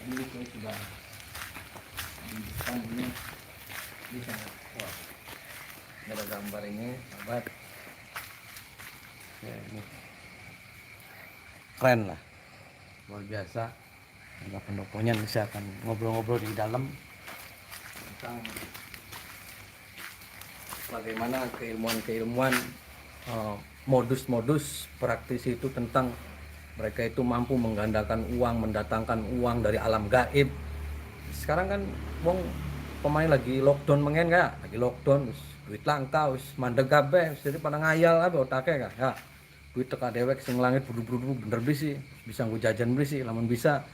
Ini saya sudah di depan ini bisa, wah, ada gambar ini, sahabat. Ya, ini keren lah, luar biasa. Ada pendoponya, bisa akan ngobrol-ngobrol di dalam tentang bagaimana keilmuan-keilmuan, modus-modus praktisi itu, tentang mereka itu mampu menggandakan uang, mendatangkan uang dari alam gaib. Sekarang kan wong pemain lagi lockdown mengen gak? Lagi lockdown, duit langka, mandeg kabeh, jadi pada ngayal apa otaknya kah? Ya, duit teka dewek sing langit budu-budu bener bisa nggo jajan sih, lamun bisa.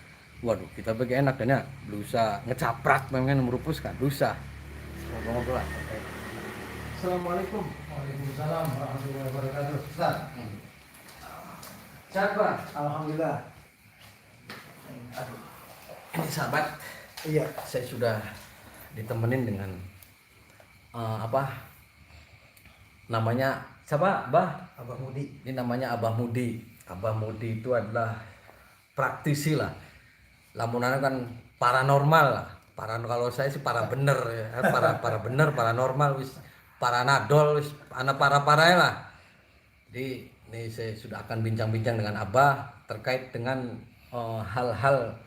Waduh, kita bagi enak kan ya, berusaha ngecaprak mengen merupus kan, dosa. Ngobrol-ngobrol lah. Assalamualaikum. Waalaikumsalam warahmatullahi wabarakatuh. Ustaz. Siapa? Alhamdulillah. Aduh, ini sahabat, Iya. saya sudah ditemenin dengan apa namanya, siapa Bah? Abah Mudi. Ini namanya Abah Mudi. Abah Mudi itu adalah praktisi lah, lamunan kan paranormal lah. Kalau saya sih para bener ya, para bener, paranormal, wis paranadol, wis anak para lah. Jadi ini saya sudah akan bincang-bincang dengan Abah terkait dengan hal-hal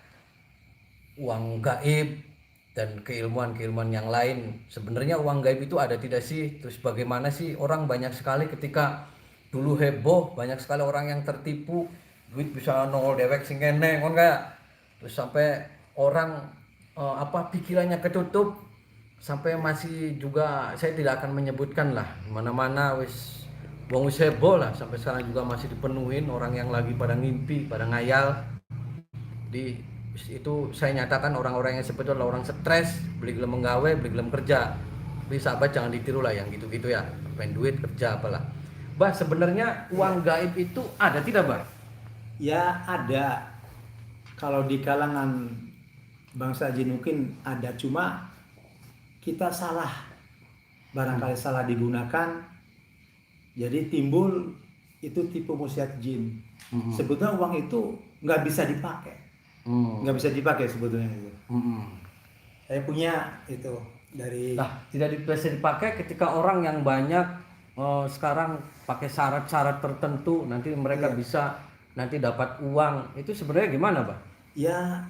uang gaib dan keilmuan-keilmuan yang lain. Sebenarnya uang gaib itu ada tidak sih? Terus bagaimana sih orang banyak sekali ketika dulu heboh, banyak sekali orang yang tertipu, duit bisa nongol dewek sing kene kon kayak. Terus sampai orang pikirannya ketutup, sampai masih juga saya tidak akan menyebutkan lah mana-mana wis wong wis heboh lah, sampai sekarang juga masih dipenuhin orang yang lagi pada ngimpi, pada ngayal. Di itu saya nyatakan orang-orang yang seperti itu adalah orang stres, beli gelem menggawe, beli gelem kerja. Tapi sahabat jangan ditiru lah yang gitu-gitu ya, pengen duit kerja apalah. Bah, sebenarnya uang gaib itu ada tidak, Bah? Ya ada. Kalau di kalangan bangsa jin mungkin ada, cuma kita salah. Barangkali salah digunakan. Jadi timbul itu tipu musyiat jin. Sebetulnya uang itu nggak bisa dipakai. Nggak bisa dipakai sebetulnya itu. Saya punya itu dari. Nah, tidak bisa dipakai ketika orang yang banyak sekarang pakai syarat-syarat tertentu, nanti mereka bisa nanti dapat uang. Itu sebenarnya gimana, Bah? Ya,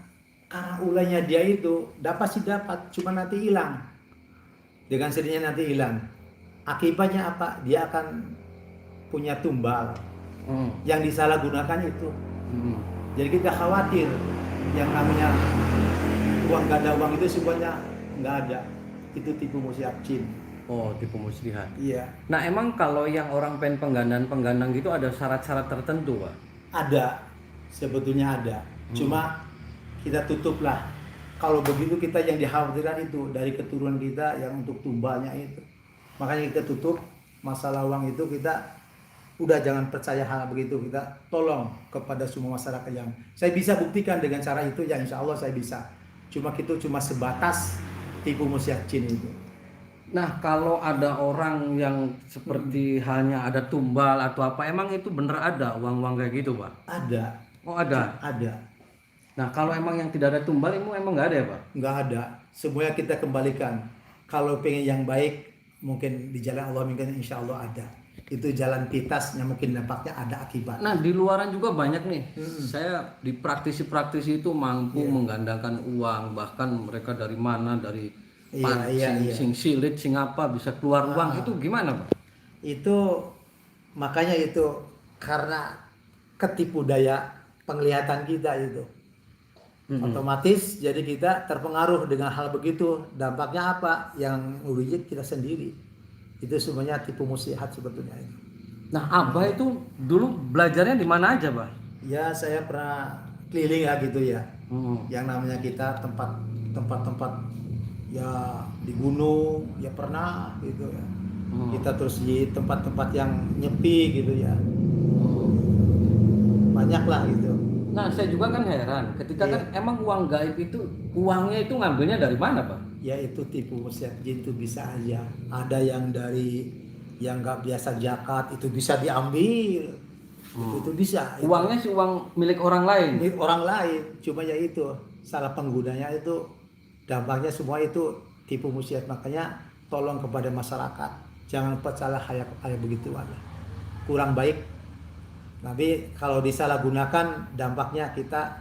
karena ulahnya dia itu dapat sih dapat, cuma nanti hilang. Dengan sendirinya nanti hilang. Akibatnya apa? Dia akan punya tumbal. Yang disalahgunakan itu. Jadi kita khawatir yang namanya uang, gak ada uang itu semuanya nggak ada. Itu tipu musyiat jin. Oh, tipu muslihat. Iya. Nah, emang kalau yang orang pengen penggandaan gitu ada syarat-syarat tertentu, Pak? Ada, sebetulnya ada. Cuma kita tutuplah. Kalau begitu kita yang dikhawatirkan itu dari keturunan kita yang untuk tumbalnya itu. Makanya kita tutup masalah uang itu, kita udah jangan percaya hal begitu. Kita tolong kepada semua masyarakat yang saya bisa buktikan dengan cara itu, ya insya Allah saya bisa. Cuma itu cuma sebatas tipu musyiat jin itu. Nah, kalau ada orang yang seperti hanya ada tumbal atau apa, emang itu bener ada uang-uang kayak gitu, Pak? Ada. Oh, ada. Ada. Nah, kalau emang yang tidak ada tumbal, emang nggak ada ya, Pak? Nggak ada. Semuanya kita kembalikan. Kalau pengen yang baik, mungkin di jalan Allah mungkin insya Allah ada. Itu jalan pintasnya mungkin dampaknya ada akibat. Nah, di luaran juga banyak nih. Saya di praktisi-praktisi itu mampu menggandakan uang, bahkan mereka dari mana, dari sing silit, sing apa bisa keluar uang. Itu gimana, Pak? Itu makanya itu karena ketipu daya penglihatan kita itu. Otomatis jadi kita terpengaruh dengan hal begitu. Dampaknya apa? Yang merugikan kita sendiri. Itu semuanya tipu muslihat sebetulnya itu. Nah, Abah itu dulu belajarnya di mana aja, Bah? Ya, saya pernah keliling ya gitu ya. Yang namanya kita tempat-tempat ya di gunung ya pernah gitu ya. Kita terus di tempat-tempat yang nyepi gitu ya. Banyak lah gitu. Nah, saya juga kan heran, ketika kan emang uang gaib itu, uangnya itu ngambilnya dari mana, Pak? Ya itu tipu musyiat jin itu bisa aja. Ada yang dari yang nggak biasa zakat itu bisa diambil. Itu bisa. Uangnya sih uang milik orang lain. Milik orang lain. Cuma ya itu salah penggunanya itu dampaknya semua itu tipu muslihat. Makanya tolong kepada masyarakat jangan percaya hal begituan, kurang baik. Tapi kalau disalahgunakan dampaknya kita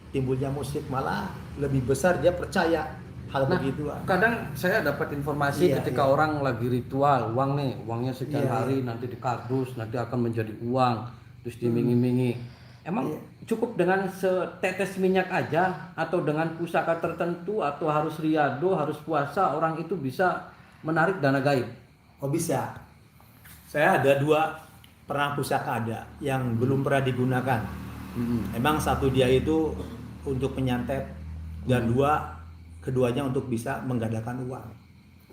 timbulnya musik, malah lebih besar dia percaya hal Nah, begituan. kadang saya dapat informasi Iya, ketika iya. orang lagi ritual, uang nih, uangnya sekian Iya, hari nanti di kardus, nanti akan menjadi uang, terus diiming-imingi. Emang Iya. cukup dengan setetes minyak aja, atau dengan pusaka tertentu, atau harus riado, harus puasa, orang itu bisa menarik dana gaib? Oh bisa. Saya ada 2 pernah pusaka ada yang belum pernah digunakan. Emang satu dia itu untuk menyantet dan keduanya untuk bisa menggandakan uang.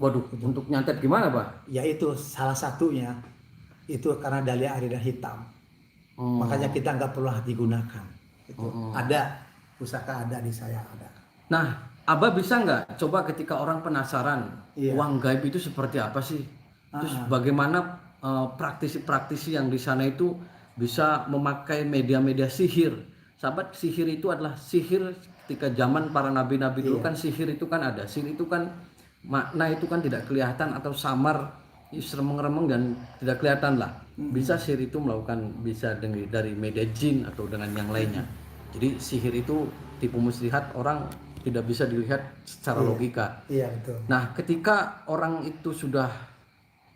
Waduh, untuk nyantet gimana, Pak? Yaitu salah satunya itu karena dalih aridah hitam. Oh. Makanya kita nggak perlu digunakan. Itu ada pusaka, ada di saya ada. Nah, Abah bisa nggak coba ketika orang penasaran Iya. uang gaib itu seperti apa sih? Terus bagaimana praktisi-praktisi yang di sana itu bisa memakai media-media sihir? Sahabat, sihir itu adalah sihir ketika zaman para nabi-nabi dulu kan sihir itu kan ada. Sihir itu kan makna itu kan tidak kelihatan atau samar, seremeng-remeng dan tidak kelihatan lah. Bisa sihir itu melakukan bisa dari media jin atau dengan yang lainnya. Jadi sihir itu tipu muslihat orang tidak bisa dilihat secara logika. Iya betul. Nah, ketika orang itu sudah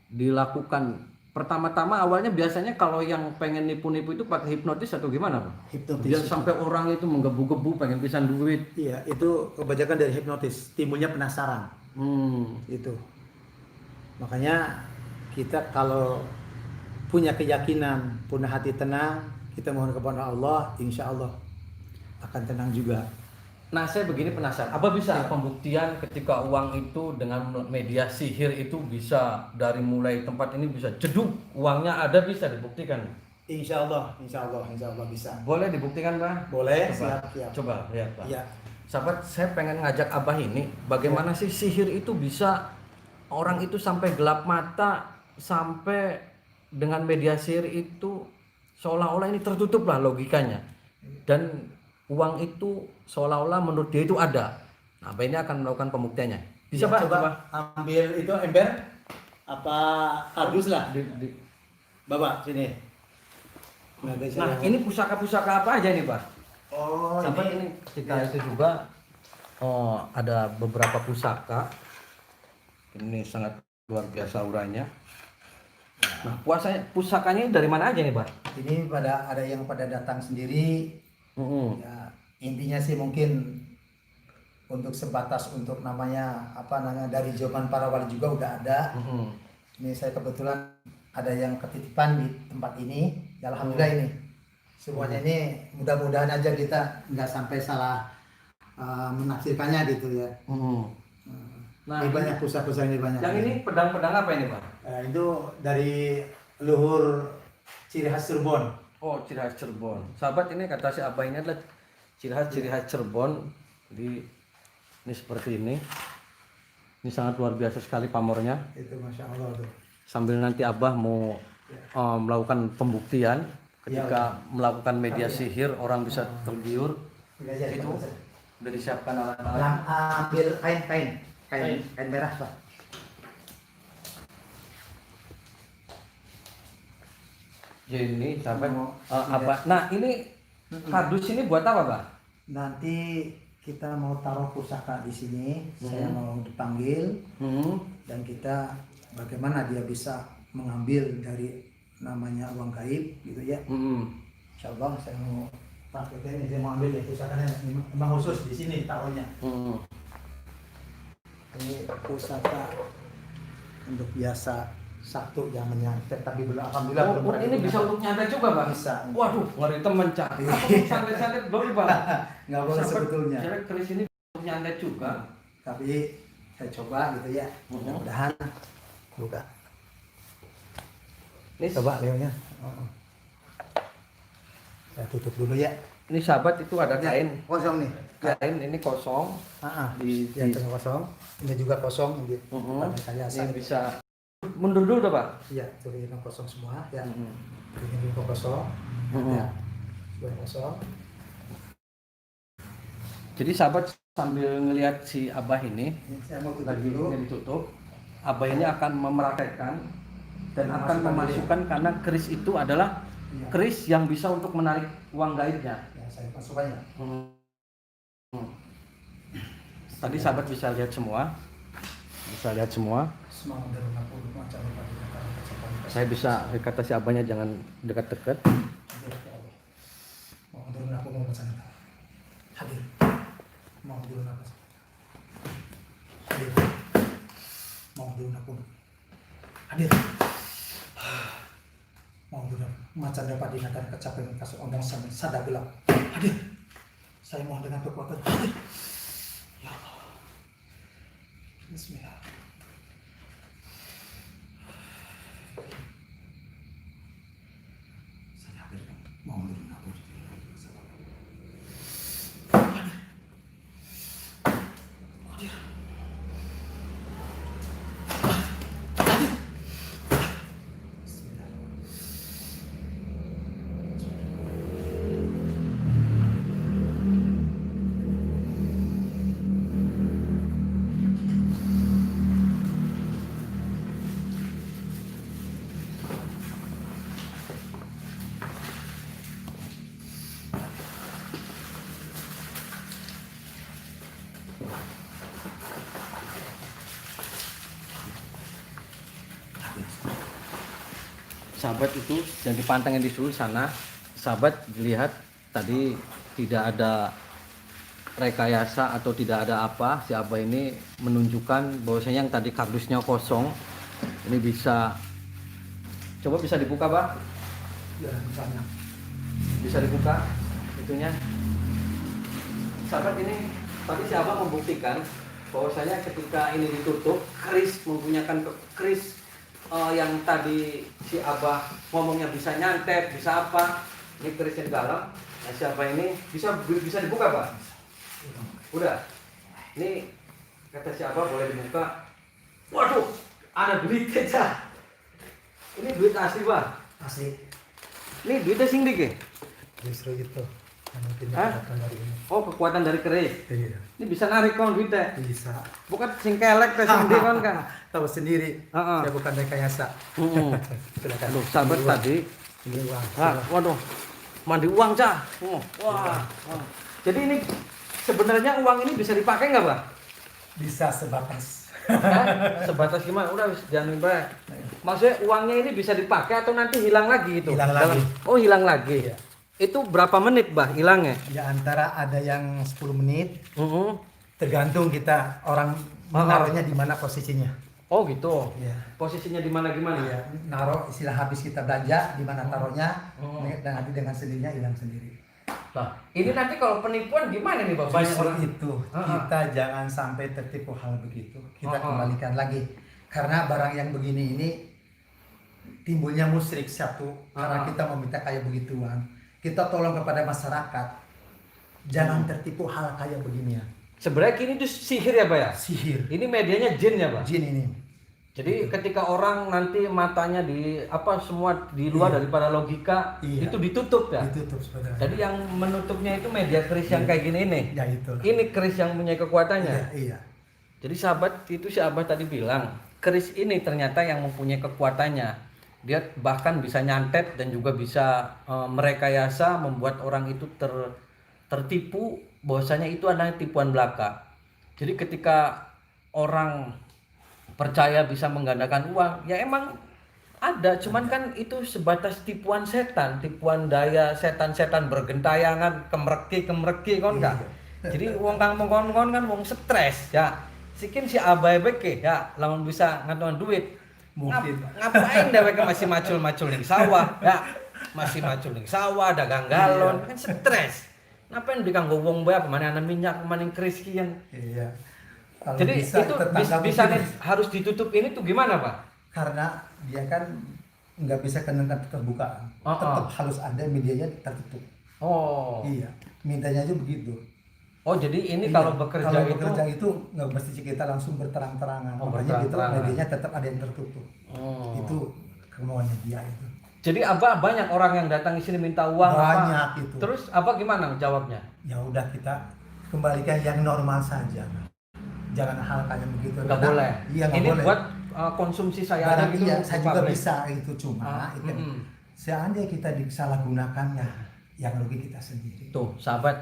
dilakukan pertama-tama awalnya biasanya kalau yang pengen nipu-nipu itu pakai hipnotis atau gimana, Pak? Hipnotis. Biar sampai orang itu menggebu-gebu pengen pisan duit. Iya, itu kebanyakan dari hipnotis, timbulnya penasaran. Itu. Makanya kita kalau punya keyakinan, punya hati tenang, kita mohon kepada Allah, insya Allah akan tenang juga. Nah, saya begini penasaran. Apa bisa pembuktian ketika uang itu dengan media sihir itu bisa dari mulai tempat ini bisa jeduk uangnya ada, bisa dibuktikan? Insya Allah bisa. Boleh dibuktikan, Pak? Boleh, Coba, siap. coba lihat, Pak. Iya. Sahabat, saya pengen ngajak Abah ini, bagaimana sih sihir itu bisa orang itu sampai gelap mata, sampai dengan media sihir itu seolah-olah ini tertutup lah logikanya. Dan uang itu seolah-olah menurut dia itu ada. Nah, Abah ini akan melakukan pembuktiannya. Bisa, Ya, Pak? coba ambil itu ember apa kardus lah. Bapak sini. Nah, ini pusaka-pusaka apa aja nih, Pak? Oh, Sahabat, ini ketika itu juga ada beberapa pusaka. Ini sangat luar biasa auranya. Nah, pusakanya dari mana aja nih, Pak? ini ada yang pada datang sendiri. Ya, intinya sih mungkin untuk sebatas untuk namanya dari zaman para wali juga udah ada. Ini saya kebetulan ada yang ketitipan di tempat ini. Ya, alhamdulillah ini semuanya ini mudah-mudahan aja kita nggak sampai salah menafsirkannya gitu ya. Nah, ini banyak pusaka-pusaka ini banyak. Yang ini pedang-pedang apa ini, Pak? Itu dari luhur ciri khas Cirebon. Oh, ciri khas Cirebon. Sahabat, ini kata si Abah ini adalah ciri khas Cirebon. Jadi ini seperti ini. Ini sangat luar biasa sekali pamornya. Itu Masya Allah tuh. Sambil nanti Abah mau melakukan pembuktian ketika melakukan media sihir orang bisa tergiur. Itu udah disiapkan alat-alat. Ambil kain merah Pak. Ini sahabat Abah. Nah, ini kardus ini buat apa, Pak? Nanti kita mau taruh pusaka di sini. Saya mau dipanggil dan kita bagaimana dia bisa mengambil dari namanya uang gaib gitu ya. Insya Allah saya mau praktekin ini, saya mau ambil ya pusakanya memang khusus di sini taruhnya. Ini pusaka untuk biasa satu yang menyantet, tapi belum alhamdulillah belum pernah ini bisa digunakan. untuk nyantet juga, Pak? Bisa. Waduh, ngeri temen, Cak. Apa santet-santet boleh, Pak? Nggak boleh Sahabat, sebetulnya. Jadi keris ini untuk nyantet juga. Tapi saya coba gitu ya. Mudah-mudahan buka. Ini Coba Leonya. Saya tutup dulu ya. Ini sahabat, itu ada kain. Kosong nih. Kain ini kosong. Di yang kosong. Ini juga kosong. Ini bisa mundur dulu tuh, Pak. Iya, tuh ini kosong semua ya. Ini juga kosong. Ya. Sudah kosong. Jadi sahabat sambil ngelihat si Abah ini Saya mau tutup lagi dulu. ditutup, Abah ini akan memerakaikan dan akan memasukkan karena keris itu adalah Iya. keris yang bisa untuk menarik uang gaibnya. Ya, saya masukkan ya. Hmm. Tadi sahabat bisa lihat semua, Semangat dari aku macam apa kita. Saya bisa kata si Abahnya jangan dekat-dekat. Mau turun aku mau baca nata. Hadir. Mau turun apa? Hadir. Mau turun aku. Hadir. Mau turun. Macan dapat dinyatakan kecapean kasus undang sadar gelap. Hadir. Saya mohon dengan kekuatan. Hadir. Ya Allah. Bismillah. Saya hadir. Mau turun aku. Sahabat itu yang dipantengin di seluruh sana, sahabat lihat tadi tidak ada rekayasa atau tidak ada apa. Si Abah ini menunjukkan bahwasanya yang tadi kardusnya kosong ini bisa coba bisa dibuka, Pak. Ya, misalnya. Bisa dibuka itunya. Sahabat ini tadi si Abah membuktikan bahwasanya ketika ini ditutup, keris keris yang tadi si Abah ngomongnya bisa nyantet, bisa apa, ini keris yang dalam. Nah, si Abah ini bisa dibuka, Pak. Udah. Ini kata si Abah boleh dibuka. Waduh, ada duit aja. Ini duit asli, Pak. Asli. Ini duitnya sing dik ya? Justru itu. Yang mungkin Hah? kekuatan dari ini. Oh, kekuatan dari keris. Iya. Ini bisa narik kau duitnya. Bisa. Bukan sing kelek teh sing di kan kan. Tahu sendiri. Heeh. Saya bukan rekayasa. Silakan. Aduh, sahabat Ini uang. tadi. Ini uang. Waduh. Mandi uang, Cah. Wah. Jadi ini sebenarnya uang ini bisa dipakai nggak, Pak? Bisa sebatas. Hah? Sebatas gimana? Udah jangan baik. Maksudnya uangnya ini bisa dipakai atau nanti hilang lagi itu? Hilang lagi. Oh, hilang lagi. Iya. Itu berapa menit, Bah, hilangnya? Ya antara ada yang 10 menit. Heeh. Tergantung kita orang menaruhnya di mana posisinya. Oh, gitu. Iya. Posisinya di mana gimana? Iya. Naruh istilah habis kita belanja di mana taruhnya. Oh. Dan nanti dengan sendirinya hilang sendiri. Nah, ini nanti kalau penipuan gimana nih, Pak? Banyak Justru orang itu kita jangan sampai tertipu hal begitu. Kita Uh-uh. kembalikan lagi karena barang yang begini ini timbulnya musyrik satu karena Uh-uh. kita meminta kayak begituan. Kita tolong kepada masyarakat jangan tertipu hal kayak beginian. Sebenarnya kini itu sihir ya, Pak ya? Sihir, Ini medianya jin ya, Pak? jin ini. Jadi ketika orang nanti matanya di apa semua di luar Iya. daripada logika Iya. itu ditutup ya. Ditutup sebenarnya. Jadi yang menutupnya itu media keris yang kayak gini nih. Ya itu. Ini keris yang punya kekuatannya. Iya, iya. Jadi sahabat itu si Abah tadi bilang keris ini ternyata yang mempunyai kekuatannya. Dia bahkan bisa nyantet dan juga bisa merekayasa membuat orang itu tertipu bahwasanya itu adalah tipuan belaka. Jadi ketika orang percaya bisa menggandakan uang, ya emang ada, cuman kan itu sebatas tipuan setan, tipuan daya setan-setan bergentayangan, kemereki kon kan. Jadi wong kampung kon kan wong stres ya. Sikin si abai beke ya, lamun bisa ngantongan duit. Mungkin. Ngapain dheweke masih macul-macul ning sawah ya. Masih macul ning sawah, dagang galon, kan stres. Ngapain dikanggo wong bae pemane ana minyak, pemane keris kian. Iya. Kalau Jadi bisa, itu tetangga bisa mungkin. harus ditutup ini tuh gimana, Pak? Karena dia kan nggak bisa kena terbuka, tetap harus ada medianya tertutup. Oh. Iya, mintanya aja begitu. Oh, jadi ini Iya, kalau bekerja itu nggak mesti kita langsung berterang-terangan. Oh, Makanya gitu berterang-terangan. medianya tetap ada yang tertutup. Oh. Itu kemauannya dia itu. Jadi Abah banyak orang yang datang di sini minta uang Banyak apa? itu. Terus Abah gimana jawabnya? Ya udah kita kembalikan yang normal saja. Jangan hal kayak begitu. Nggak Karena- boleh. Iya, nggak Ini boleh. buat konsumsi saya aja Barang gitu. iya, saya juga public. bisa itu cuma itu seandainya kita disalahgunakan ya yang rugi kita sendiri. Tuh, sahabat.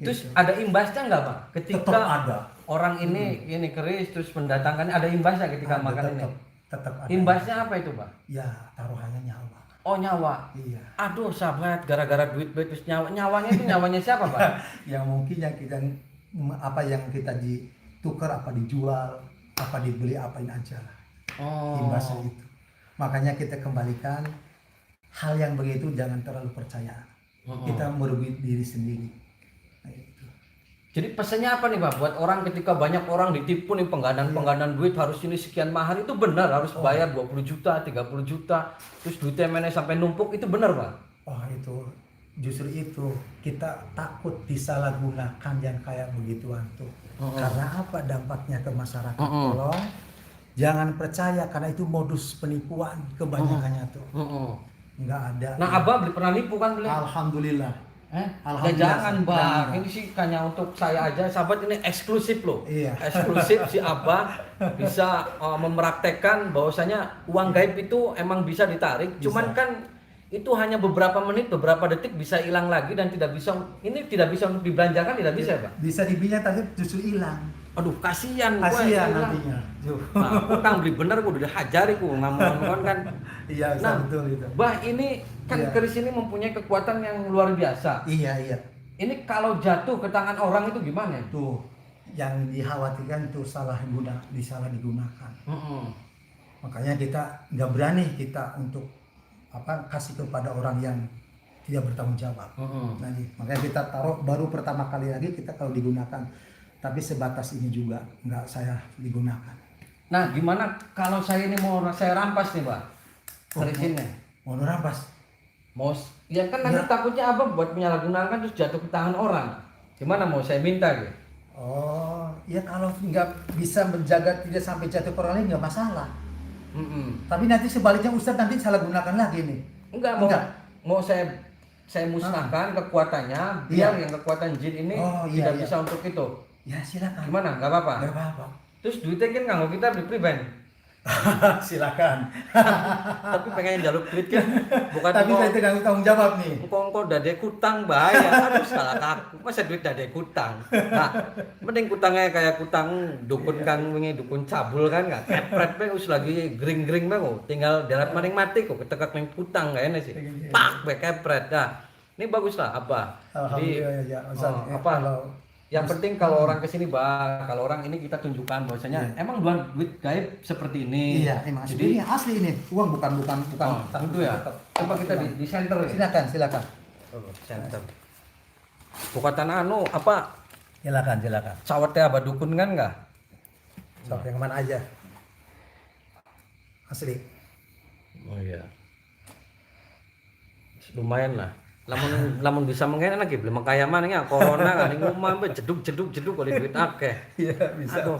Terus Gitu. ada imbasnya nggak, Pak? Ketika Tetap ada. orang ini keris terus mendatangkan, ada imbasnya ketika Ada, makan ini. tetap ada. Imbasnya apa itu, Pak? Ya taruhannya nyawa. Oh, nyawa. Iya. Aduh, sahabat, gara-gara duit terus nyawanya itu nyawanya siapa, Pak? Yang mungkin yang kita apa yang kita ditukar, apa dijual, apa dibeli, apain aja lah. Oh. Imbasnya itu. Makanya kita kembalikan hal yang begitu jangan terlalu percaya. Kita merugi diri sendiri. Nah, itu. Jadi pesannya apa nih, Pak? Buat orang ketika banyak orang ditipu nih penggadaan duit harus ini sekian mahar, itu benar harus bayar 20 juta, 30 juta, terus duitnya mana sampai numpuk, itu benar, Pak? Oh itu justru itu kita takut disalahgunakan yang kayak begituan tuh. Karena apa dampaknya ke masyarakat? Tolong jangan percaya karena itu modus penipuan kebanyakannya tuh. Nggak ada. Nah, Abah pernah nipu kan beli? Alhamdulillah. Ya Alhamdulillah. jangan, Bang. Jangan. Ini sih hanya untuk saya aja, sahabat, ini eksklusif loh. Iya. Eksklusif si Abah bisa mempraktekkan bahwasanya uang gaib itu emang bisa ditarik, cuman kan itu hanya beberapa menit, beberapa detik bisa hilang lagi dan tidak bisa untuk dibelanjakan, tidak bisa, Pak. Bisa dibilang tapi justru hilang. Aduh, kasihan gua Kasihan hilang. nantinya. Nah, utang beli bener gua udah hajari gua ngomong kan. Iya, Nah, betul itu. Bah, ini kan Iya. keris ini mempunyai kekuatan yang luar biasa. Iya. Ini kalau jatuh ke tangan orang itu gimana? Tuh yang dikhawatirkan tuh disalah digunakan. Makanya kita nggak berani kita untuk kasih kepada orang yang tidak bertanggung jawab. Nah, makanya kita taruh baru pertama kali lagi kita kalau digunakan, tapi sebatas ini juga nggak saya digunakan. Nah, gimana kalau saya ini mau saya rampas nih, Pak? Kerisnya. Mau rampas? Ya kan nanti takutnya Abang buat menyalahgunakan terus jatuh ke tangan orang. Gimana mau saya minta gitu? Oh, ya kalau nggak bisa menjaga tidak sampai jatuh ke orang lain nggak masalah. Tapi nanti sebaliknya Ustadz nanti salah gunakan lagi nih. Enggak. Mau saya musnahkan kekuatannya biar yang kekuatan jin ini tidak bisa untuk itu. Ya silakan. Gimana? Nggak apa-apa. Nggak apa-apa. Terus duitnya kan nganggo kita beli pribadi. Silakan. Tapi pengen jaluk duit kan bukan Tapi saya tidak tanggung jawab nih. engkau dade kutang bahaya. Aduh, salah aku. Masa duit dade kutang. Nah, mending kutangnya kayak kutang dukun kang wingi dukun cabul kan enggak kepret be us lagi gring-gring be kok. Tinggal darat maning mati kok ketekak ning kutang kayak ini sih. Pak be kepret. Nah, ini bagus lah apa. Jadi Alhamdulillah ya. Ustaz, apa yang penting kalau orang kesini, Bang, kalau orang ini kita tunjukkan bahwasanya emang duit gaib seperti ini. Iya, emang Jadi ini asli ini. Uang bukan tentu ya. Coba kita di center ya. Silakan. Center. Bukatan apa? Silakan. Cawatnya apa dukun kan enggak? Sok yang mana aja. Asli. Oh iya. Lumayan lah. Lamun bisa mengen lagi beli mengkayaman ya corona kan ning omah jeduk oleh duit akeh. Iya, bisa. Aduh.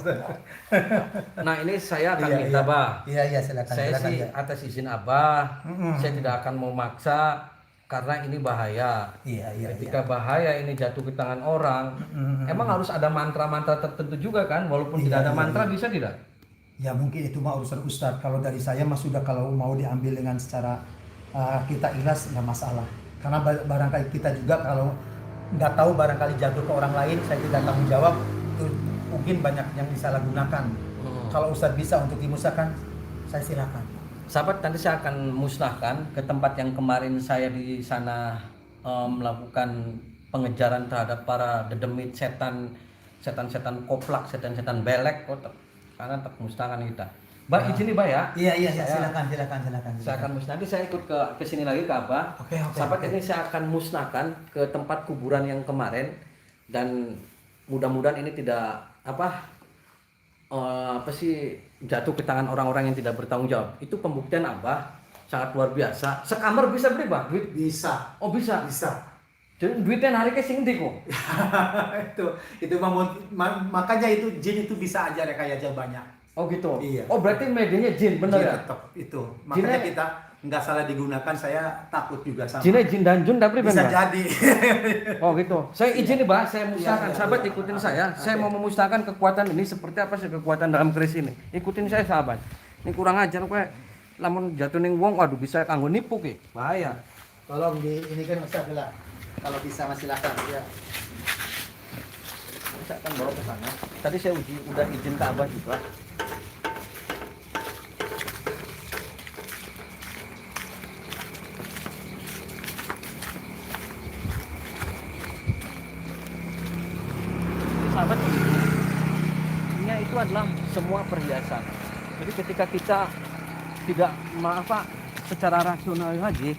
Nah, ini saya akan minta, Bah. Iya, silakan. Saya sih atas izin Abah, saya tidak akan memaksa karena ini bahaya. Iya. Ketika bahaya ini jatuh ke tangan orang, emang harus ada mantra-mantra tertentu juga kan? Walaupun tidak ada mantra bisa tidak? Ya mungkin itu mah urusan Ustadz. Kalau dari saya mah sudah kalau mau diambil dengan secara kita ikhlas nggak masalah. Karena barangkali kita juga kalau nggak tahu barangkali jatuh ke orang lain, saya tidak tanggung jawab. Itu mungkin banyak yang disalahgunakan. Kalau Ustadz bisa untuk dimusnahkan, saya silakan. Sahabat, nanti saya akan musnahkan ke tempat yang kemarin saya di sana melakukan pengejaran terhadap para dedemit setan koplak, setan belek karena termusnahkan kita. Mbak, izin nih, Mbak ya. Iya, silakan. Saya akan musnah. Nanti saya ikut ke sini lagi ke Abah. Oke. Sahabat, ini saya akan musnahkan ke tempat kuburan yang kemarin dan mudah-mudahan ini tidak jatuh ke tangan orang-orang yang tidak bertanggung jawab. Itu pembuktian Abah sangat luar biasa. Sekamar bisa beli, Bang? Duit? Bisa. Oh, bisa. Jadi duitnya narik ke sing ndi kok. itu makanya itu jin itu bisa aja rekayasa banyak. Oh gitu. Iya. Oh berarti medianya jin, bener ya? Tetap itu. Makanya Jinnya kita nggak salah digunakan, saya takut juga sama. Jinnya jin dan jun tapi Bisa Mbak? jadi. Oh gitu. Saya izin nih Mbak, saya musnahkan. Iya, Sahabat iya. ikutin saya. Oke. Saya mau memusnahkan kekuatan ini seperti apa sih kekuatan dalam keris ini. Ikutin saya sahabat. Ini kurang ajar kowe. Lamun jatuh ning wong, waduh bisa kanggo nipu ki. Bahaya. Tolong di ini kan Mas Abdullah. Kalau bisa Mas silakan ya. Saya akan bawa ke sana. Tadi saya udah izin ke Abah juga. Sahabat, ini itu adalah semua perhiasan. Jadi ketika kita tidak secara rasional lagi,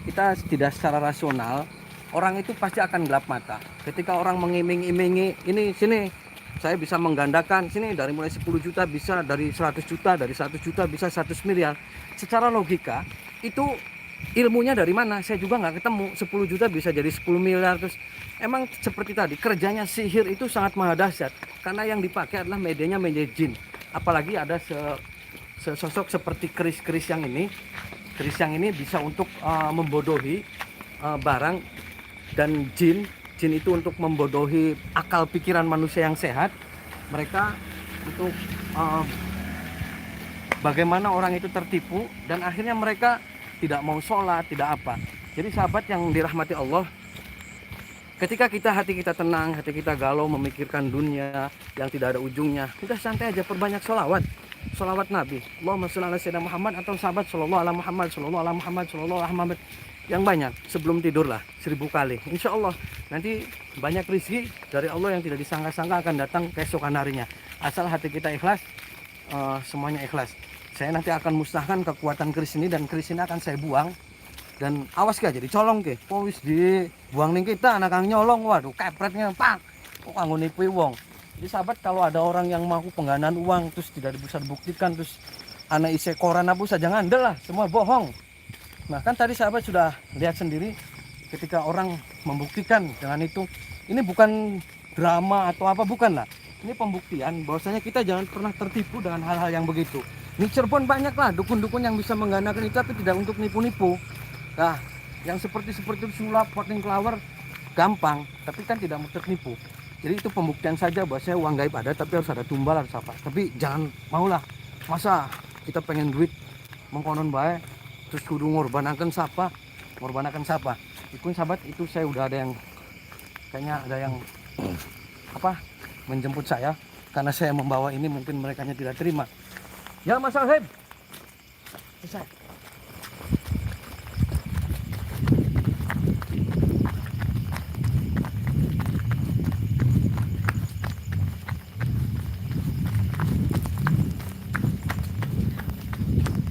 kita tidak secara rasional, orang itu pasti akan gelap mata. Ketika orang mengiming-imingi, ini sini saya bisa menggandakan, sini dari mulai 10 juta bisa dari 100 juta, dari 100 juta bisa 100 miliar. Secara logika itu ilmunya dari mana? Saya juga nggak ketemu. 10 juta bisa jadi 10 miliar. Terus emang seperti tadi, kerjanya sihir itu sangat maha dahsyat karena yang dipakai adalah medianya media jin. Apalagi ada sesosok seperti keris-keris yang ini. Keris yang ini bisa untuk membodohi barang, dan jin itu untuk membodohi akal pikiran manusia yang sehat. Mereka untuk bagaimana orang itu tertipu dan akhirnya mereka tidak mau sholat, tidak apa. Jadi sahabat yang dirahmati Allah, ketika hati kita tenang, hati kita galau memikirkan dunia yang tidak ada ujungnya, udah santai aja, perbanyak sholawat Nabi, Allahumma sholli ala sayyidina Muhammad, atau sahabat sallallahu ala Muhammad, sallallahu ala Muhammad, sallallahu ala Muhammad, yang banyak sebelum tidur lah 1000 kali. Insya Allah nanti banyak rezeki dari Allah yang tidak disangka-sangka akan datang keesokan harinya, asal hati kita ikhlas. Semuanya ikhlas. Saya nanti akan musnahkan kekuatan keris ini, dan keris ini akan saya buang. Dan awas gak jadi colong ke, wis dibuang ning kita anak kang nyolong, waduh kepretnya pak, kok kanggo nipu wong. Jadi sahabat, kalau ada orang yang mau penggandaan uang terus tidak bisa dibuktikan, terus anak isi koran apa saja ngandel lah, semua bohong. Nah kan tadi sahabat sudah lihat sendiri, ketika orang membuktikan dengan itu, ini bukan drama atau apa, bukan lah. Ini pembuktian bahwasanya kita jangan pernah tertipu dengan hal-hal yang begitu. Di Cirebon banyak lah dukun-dukun yang bisa menggandakan itu, tapi tidak untuk nipu-nipu. Nah, yang seperti sulap, potting flower gampang, tapi kan tidak mau tertipu. Jadi itu pembuktian saja bahwasanya uang gaib ada, tapi harus ada tumbal, harus apa. Tapi jangan maulah, masa kita pengen duit mengkonon bae terus kudu ngorbanakan siapa? Itu sahabat, itu saya udah ada yang kayaknya ada yang menjemput saya karena saya membawa ini, mungkin mereka tidak terima. Ya Mas Alheb. Bisa.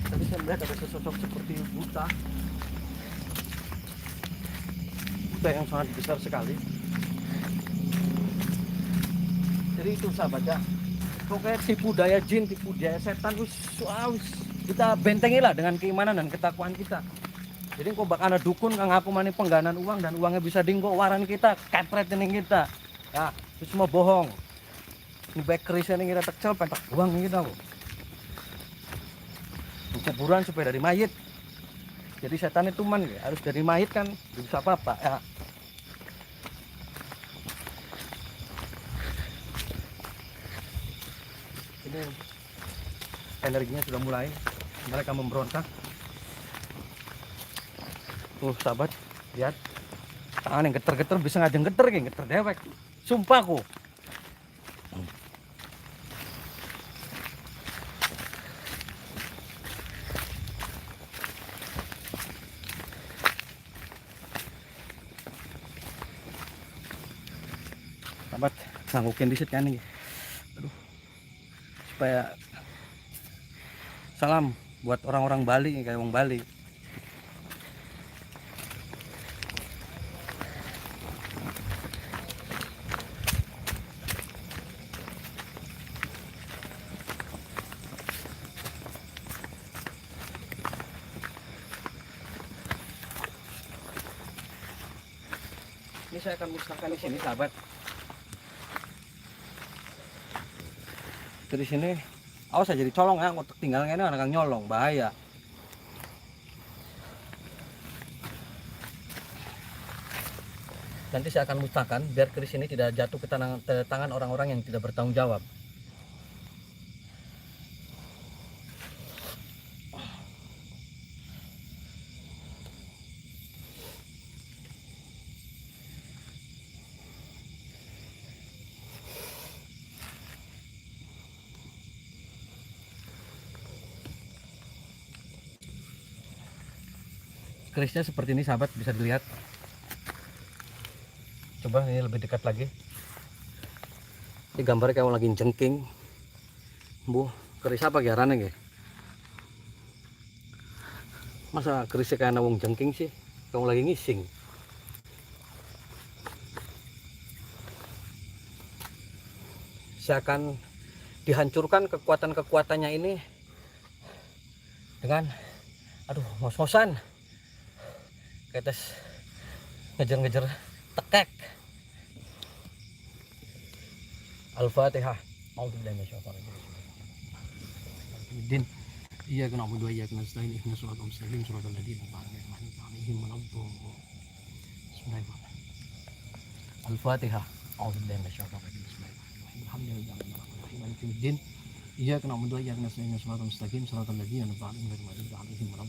Tadi saya melihat ada sesosok seperti buta yang sangat besar sekali. Jadi itu sahabat ya, pokoknya tipu daya jin, tipu daya setan, wis kita bentengi lah dengan keimanan dan ketakwaan kita. Jadi kok bakal ada dukun kang ngaku mani penggandaan uang dan uangnya bisa dinggo waran kita, kepret ning kita. Ya, itu semua bohong. Ini baik keris yang kita tekcel pentak uang kita kok. Kuburan supaya dari mayit. Jadi setan itu harus dari mayit kan, bisa apa-apa ya. Ini energinya sudah mulai, mereka memberontak. Tuh sahabat, lihat tangan yang geter-geter, bisa ngajeng geter dewek, sumpah aku. Sahabat, nganggukin disit kan nih. Aduh. Supaya salam buat orang-orang Bali, kayak orang Bali. Ini saya akan musnahkan di sini sahabat. Dari sini awas aja dicolong ya, otak tinggalnya ini anak nyolong, bahaya. Nanti saya akan musnahkan biar keris ini tidak jatuh ke tangan orang-orang yang tidak bertanggung jawab. Kerisnya seperti ini sahabat, bisa dilihat. Coba ini lebih dekat lagi. Ini gambarnya kayak lagi jengking. Bu, keris apa giarannya? Masa kerisnya kayak wong jengking sih? Kamu lagi ngising. Saya akan dihancurkan kekuatan-kekuatannya ini dengan ngos-ngosan. Kayak tes ngejar-ngejar tekek. Al-Fatihah. A'udzubillahi minasyaitonir rajim. Iyyaka na'budu wa iyyaka nasta'in ihdinas siratal mustaqim siratal ladzina an'amta 'alaihim ghairil Bismillahirrahmanirrahim. Al-Fatihah. A'udzubillahi minasyaitonir rajim. Bismillahirrahmanirrahim. Alhamdulillahi rabbil alamin. Maliki yaumiddin. Iyyaka na'budu wa iyyaka nasta'in ihdinas siratal mustaqim siratal ladzina an'amta 'alaihim ghairil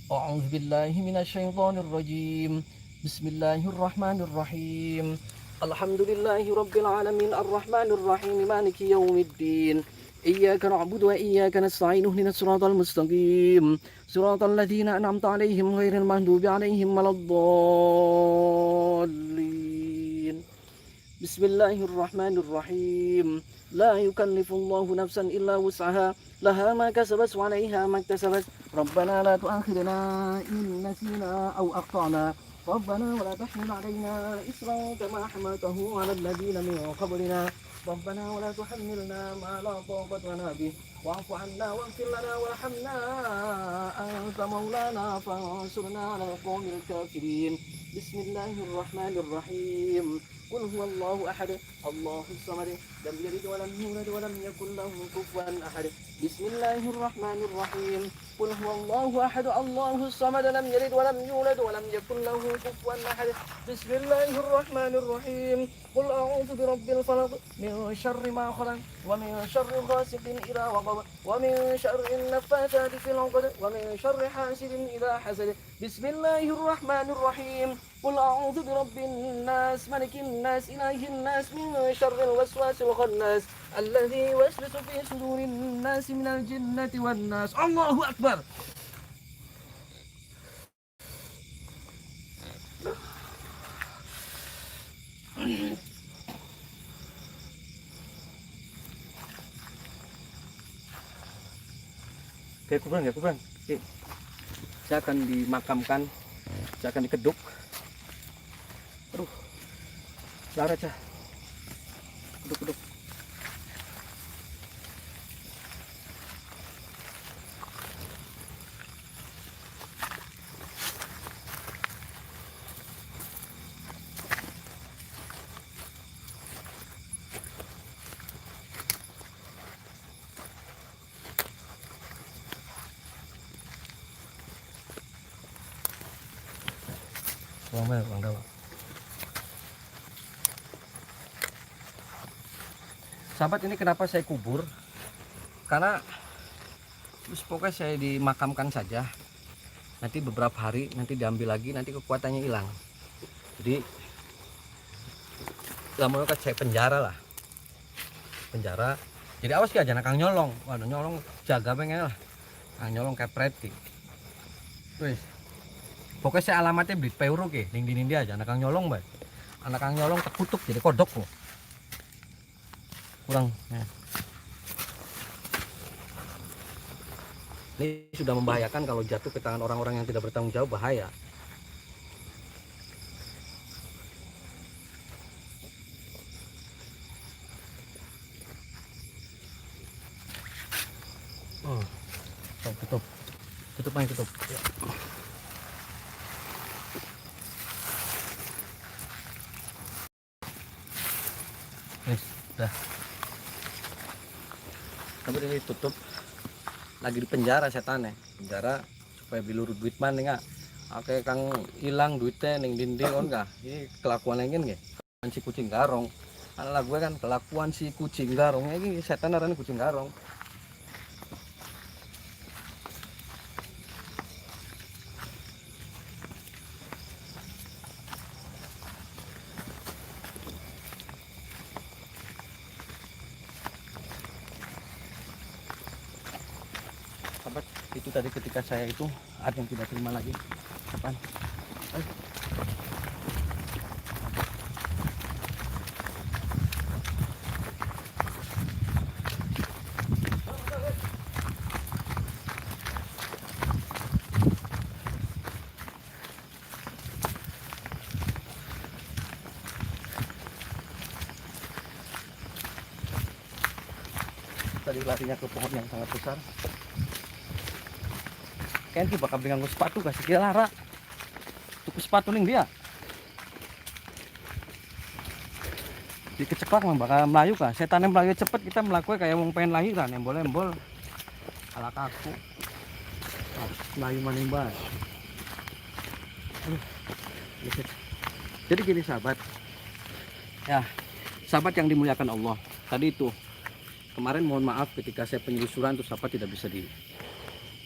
أعوذ بالله من الشيطان الرجيم بسم الله الرحمن الرحيم الحمد لله رب العالمين الرحمن الرحيم مالك يوم الدين إياك نعبد وإياك نستعين اهدنا الصراط المستقيم صراط الذين أنعمت عليهم غير المغضوب عليهم ولا الضالين بسم الله الرحمن الرحيم لا يكلف الله نفسا إلا وسعها لها ما كسبت وعليها ما اكتسبت ربنا لا تؤاخذنا إن نسينا أو أخطأنا ربنا ولا تحمل علينا إصرا كما حملته على الذين من قبلنا ربنا ولا تحملنا ما لا طاقة لنا به واعف عنا واغفر لنا وارحمنا أنت مولانا فانصرنا على القوم الكافرين بسم الله الرحمن الرحيم قل هو الله أحد الله الصمد لم يلد ولم يولد ولم يكن له كفوا أحد بسم الله الرحمن الرحيم قل هو الله أحد الله الصمد لم يلد ولم يولد ولم يكن له كفوا أحد بسم الله الرحمن الرحيم قل أعوذ برب الفلق من شر ما خلق ومن شر غاسق إذا وقب ومن شر النفاثات في العقد ومن شر حاسد إذا حسد بسم الله الرحمن الرحيم قل أعوذ برب الناس ملك الناس إله الناس من شر الوسواس الخناس الذي يوسوس في صدور الناس من الجنة والناس الله أكبر. Kayak kuburan. Oke. Saya akan dimakamkan, saya akan dikeduk. Aduh, darah cah. Keduk. Bang Dawa. Sahabat, ini kenapa saya kubur? Karena pokoknya saya dimakamkan saja. Nanti beberapa hari nanti diambil lagi, nanti kekuatannya hilang. Jadi lama kan saya penjara lah. Penjara. Jadi awas ya jangan kang nyolong. Waduh nyolong jaga pengen lah. Kang nyolong kayak preti. Wes. Pokoknya saya alamatnya beli peuro ke, ning dia aja. Anak kang nyolong, Mbak. Anak kang nyolong terkutuk jadi kodok loh. Kurang. Ya. Ini sudah membahayakan kalau jatuh ke tangan orang-orang yang tidak bertanggung jawab, bahaya. Tutup main tutup. Ya. Dah. Tapi ini tutup. Lagi di penjara setannya. Penjara supaya bilur duit mana enggak. Oke kang hilang duitnya ning dinding on kah? Ini kelakuan yang nggih. Kelakuan si kucing garong. Ala gue kan kelakuan si kucing garong. Ini setan arane kucing garong. Sahabat, itu tadi ketika saya itu ada yang tidak terima lagi. Kapan? Tadi larinya ke pohon yang sangat besar. Kayaknya dia bakal pegang sepatu kasih kira lara. Tuku sepatu ning dia. Dikeceklak mah bakal melayu kah. Setan yang melayu cepet kita melakukan kayak mau pengen lahiran embol-embol. Ala kaku. Melayu maning banget. Aduh. Jadi gini sahabat. Ya, sahabat yang dimuliakan Allah. Tadi itu kemarin mohon maaf ketika saya penyusuran tuh sahabat tidak bisa di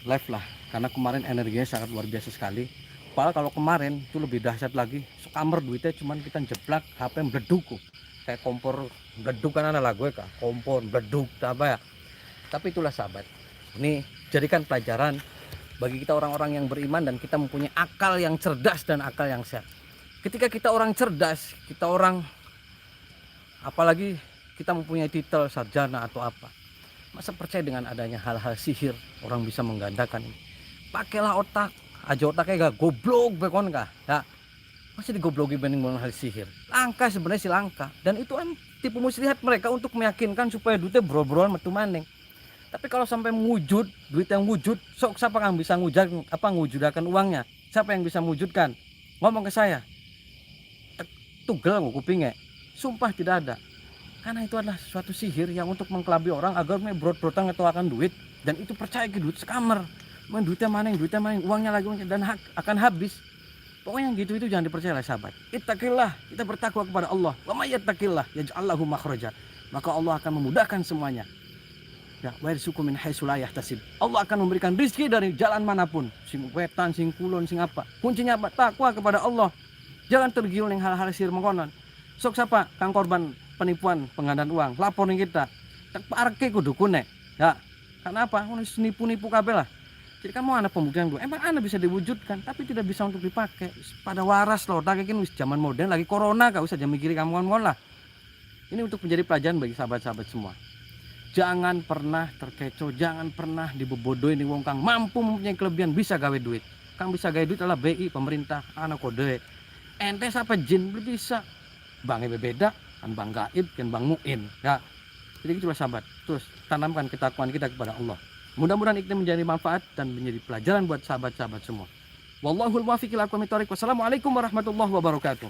live lah karena kemarin energinya sangat luar biasa sekali. Padahal kalau kemarin itu lebih dahsyat lagi. Sekamar duitnya cuman kita jeblak HP meleduk kayak kompor meleduk kan ada lagu kah kompor meleduk apa ya. Tapi itulah sahabat. Ini jadikan pelajaran bagi kita orang-orang yang beriman dan kita mempunyai akal yang cerdas dan akal yang sehat. Ketika kita orang cerdas, kita orang apalagi kita mempunyai titel sarjana atau apa, masa percaya dengan adanya hal-hal sihir orang bisa menggandakan ini? Pakailah otak aja, otaknya gak goblok bekon kah ya, masih digobloki banding dengan hal sihir. Langka sebenarnya sih langka, dan itu kan tipu muslihat mereka untuk meyakinkan supaya duitnya bro-broan metu maning. Tapi kalau sampai mewujud, duit yang wujud, sok siapa yang bisa ngewujudakan uangnya? Siapa yang bisa mewujudkan? Ngomong ke saya. Tugel kupingnya. Sumpah tidak ada. Karena itu adalah suatu sihir yang untuk mengkelabi orang agar brot-brotan ngetoakan duit, dan itu percaya ke duit sekamar. Duitnya maning, uangnya lagi dan akan habis. Pokoknya yang gitu itu jangan dipercaya lah sahabat. Ittaqillah, kita bertakwa kepada Allah. Wa may yattaqillah yaj'al lahu makhraja. Maka Allah akan memudahkan semuanya. Ya, wa yarzuqhu min haitsu la yahtasib. Allah akan memberikan rezeki dari jalan manapun. Sing wetan, sing kulon, sing apa. Kuncinya apa? Takwa kepada Allah. Jangan tergiur ning hal-hal sihir mengkonon. Sok siapa kang korban penipuan penggandaan uang, lapor nih kita. Tak parke kudu kunek. Ya. Karena apa? Nipu-nipu kabeh lah. Jadi kamu anak pembuktian dulu. Emang anak bisa diwujudkan, tapi tidak bisa untuk dipakai. Pada waras loh. Tak kayak wis zaman modern lagi corona, gak usah jangan mikirin kamu lah. Ini untuk menjadi pelajaran bagi sahabat-sahabat semua. Jangan pernah terkecoh, jangan pernah dibebodohin nih wong kang mampu mempunyai kelebihan bisa gawe duit. Kang bisa gawe duit adalah BI, pemerintah, anak kode. Ente siapa jin bisa. Bangnya beda, kan bang gaib, kan bang muin. Ya. Jadi itulah sahabat. Terus tanamkan ketakwaan kita kepada Allah. Mudah-mudahan ini menjadi manfaat dan menjadi pelajaran buat sahabat-sahabat semua. Wallahul muwaffiq ila aqwamit thoriq. Wassalamualaikum warahmatullahi wabarakatuh.